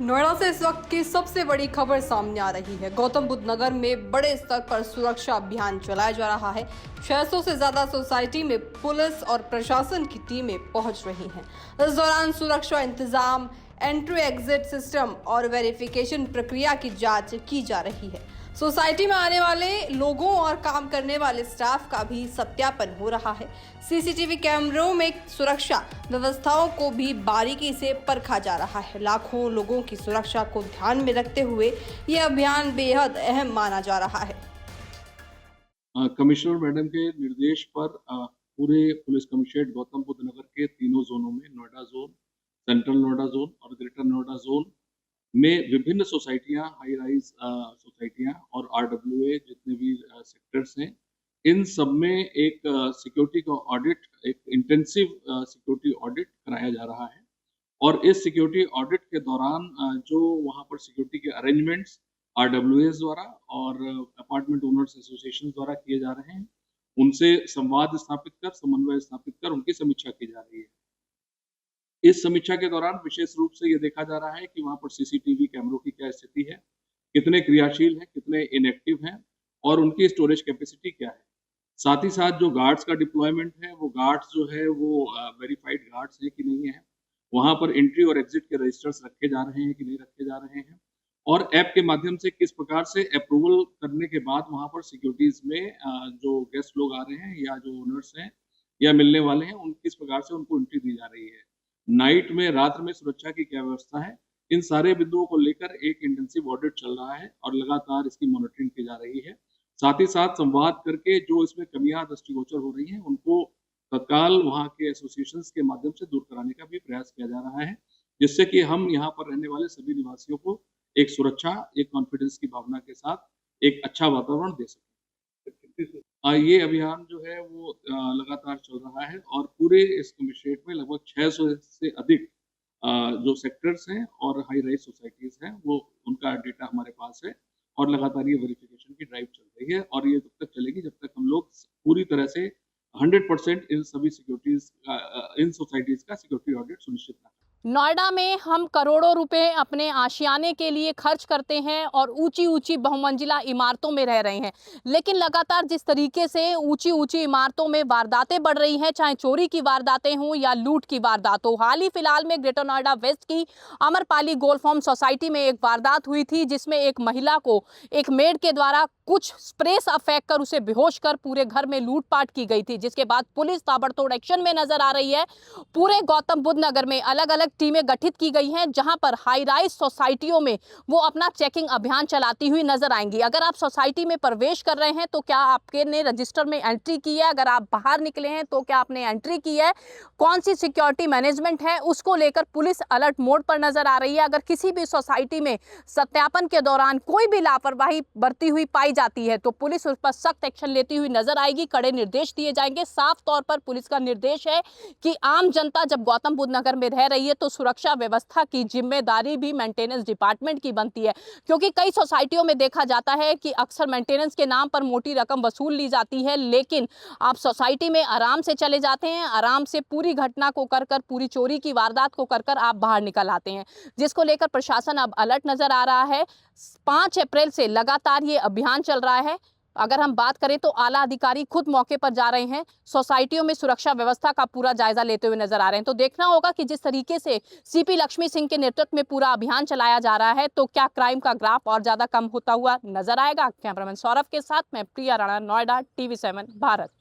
नोएडा से इस वक्त की सबसे बड़ी खबर सामने आ रही है। गौतम बुद्ध नगर में बड़े स्तर पर सुरक्षा अभियान चलाया जा रहा है। 600 से ज्यादा सोसाइटी में पुलिस और प्रशासन की टीमें पहुंच रही हैं। इस दौरान सुरक्षा इंतजाम, एंट्री एग्जिट सिस्टम और वेरिफिकेशन प्रक्रिया की जांच की जा रही है। सोसाइटी में आने वाले लोगों और काम करने वाले स्टाफ का भी सत्यापन हो रहा है। सीसीटीवी कैमरों में सुरक्षा व्यवस्थाओं को भी बारीकी से परखा जा रहा है। लाखों लोगों की सुरक्षा को ध्यान में रखते हुए यह अभियान बेहद अहम माना जा रहा है। कमिश्नर मैडम के निर्देश पर पूरे पुलिस कमिश्नरेट गौतम बुद्ध नगर के तीनों जोनों में, Noida zone, central Noida zone और ग्रेटर नोएडा जोन में विभिन्न सोसाइटियां, हाई राइज सोसाइटियां और आरडब्ल्यूए जितने भी सेक्टर्स हैं, इन सब में एक सिक्योरिटी का ऑडिट, एक इंटेंसिव सिक्योरिटी ऑडिट कराया जा रहा है। और इस सिक्योरिटी ऑडिट के दौरान जो वहाँ पर सिक्योरिटी के अरेंजमेंट्स आरडब्ल्यूएस द्वारा और अपार्टमेंट ओनर्स एसोसिएशन द्वारा किए जा रहे हैं, उनसे संवाद स्थापित कर, समन्वय स्थापित कर उनकी समीक्षा की जा रही है। इस समीक्षा के दौरान विशेष रूप से ये देखा जा रहा है कि वहाँ पर सीसीटीवी कैमरों की क्या स्थिति है, कितने क्रियाशील हैं, कितने इनएक्टिव हैं और उनकी स्टोरेज कैपेसिटी क्या है। साथ ही साथ जो गार्ड्स का डिप्लॉयमेंट है, वो गार्ड्स जो है वो वेरीफाइड गार्ड्स है कि नहीं है, वहाँ पर एंट्री और एग्जिट के रजिस्टर्स रखे जा रहे हैं कि नहीं रखे जा रहे हैं, और ऐप के माध्यम से किस प्रकार से अप्रूवल करने के बाद वहाँ पर सिक्योरिटीज में जो गेस्ट लोग आ रहे हैं या जो ओनर्स हैं या मिलने वाले हैं, उन किस प्रकार से उनको एंट्री दी जा रही है, नाइट में, रात में सुरक्षा की क्या व्यवस्था है। इन सारे बिंदुओं को लेकर एक इंटेंसिव ऑडिट चल रहा है और लगातार इसकी मॉनिटरिंग की जा रही है। साथ ही साथ संवाद करके जो इसमें कमियां दृष्टिगोचर हो रही हैं, उनको तत्काल वहाँ के एसोसिएशंस के माध्यम से दूर कराने का भी प्रयास किया जा रहा है, जिससे कि हम यहाँ पर रहने वाले सभी निवासियों को एक सुरक्षा, एक कॉन्फिडेंस की भावना के साथ एक अच्छा वातावरण दे सकें। ये अभियान जो है वो लगातार चल रहा है और पूरे इस कमिश्नरेट में लगभग 600 से अधिक जो सेक्टर्स हैं और हाई राइज सोसाइटीज हैं, वो उनका डेटा हमारे पास है और लगातार ये वेरिफिकेशन की ड्राइव चल रही है और ये तब तक चलेगी जब तक हम लोग पूरी तरह से 100% इन सभी सिक्योरिटीज इन सोसाइटीज का सिक्योरिटी ऑडिट सुनिश्चित ना। नोएडा में हम करोड़ों रुपए अपने आशियाने के लिए खर्च करते हैं और ऊंची ऊंची बहुमंजिला इमारतों में रह रहे हैं, लेकिन लगातार जिस तरीके से ऊंची ऊंची इमारतों में वारदातें बढ़ रही हैं, चाहे चोरी की वारदातें हों या लूट की वारदात हो। हाल ही फिलहाल में ग्रेटर नोएडा वेस्ट की अमरपाली गोल्फ होम सोसाइटी में एक वारदात हुई थी, जिसमें एक महिला को एक मेड के द्वारा कुछ स्प्रे सा फेंक कर उसे बेहोश कर पूरे घर में लूटपाट की गई थी, जिसके बाद पुलिस ताबड़तोड़ एक्शन में नजर आ रही है। पूरे गौतम बुद्ध नगर में अलग अलग टीमें गठित की गई हैं, जहां पर हाई राइज सोसाइटियों में वो अपना चेकिंग अभियान चलाती हुई नजर आएंगी। अगर आप सोसाइटी में प्रवेश कर रहे हैं तो क्या आपके ने रजिस्टर में एंट्री की है, अगर आप बाहर निकले हैं तो क्या आपने एंट्री की है, कौन सी सिक्योरिटी मैनेजमेंट है, उसको लेकर पुलिस अलर्ट मोड पर नजर आ रही है। अगर किसी भी सोसाइटी में सत्यापन के दौरान कोई भी लापरवाही बरती हुई पाई जाती है तो पुलिस उस पर सख्त एक्शन लेती हुई नजर आएगी, कड़े निर्देश दिए जाएंगे। साफ तौर पर पुलिस का निर्देश है कि आम जनता जब गौतम बुद्ध नगर में रह रही है तो सुरक्षा व्यवस्था की जिम्मेदारी भी मेंटेनेंस डिपार्टमेंट की बनती है, क्योंकि कई सोसाइटियों में देखा जाता है कि अक्सर मेंटेनेंस के नाम पर मोटी रकम वसूल ली जाती है, लेकिन आप सोसाइटी में आराम से चले जाते हैं, आराम से पूरी घटना को कर कर, पूरी चोरी की वारदात को कर कर आप बाहर निकल आते हैं, जिसको लेकर प्रशासन अब अलर्ट नजर आ रहा है। 5 अप्रैल से लगातार ये अभियान चल रहा है। अगर हम बात करें तो आला अधिकारी खुद मौके पर जा रहे हैं, सोसाइटियों में सुरक्षा व्यवस्था का पूरा जायजा लेते हुए नजर आ रहे हैं। तो देखना होगा कि जिस तरीके से सीपी लक्ष्मी सिंह के नेतृत्व में पूरा अभियान चलाया जा रहा है, तो क्या क्राइम का ग्राफ और ज्यादा कम होता हुआ नजर आएगा। कैमरामैन सौरभ के साथ मैं प्रिया राणा, नोएडा, TV7 भारत।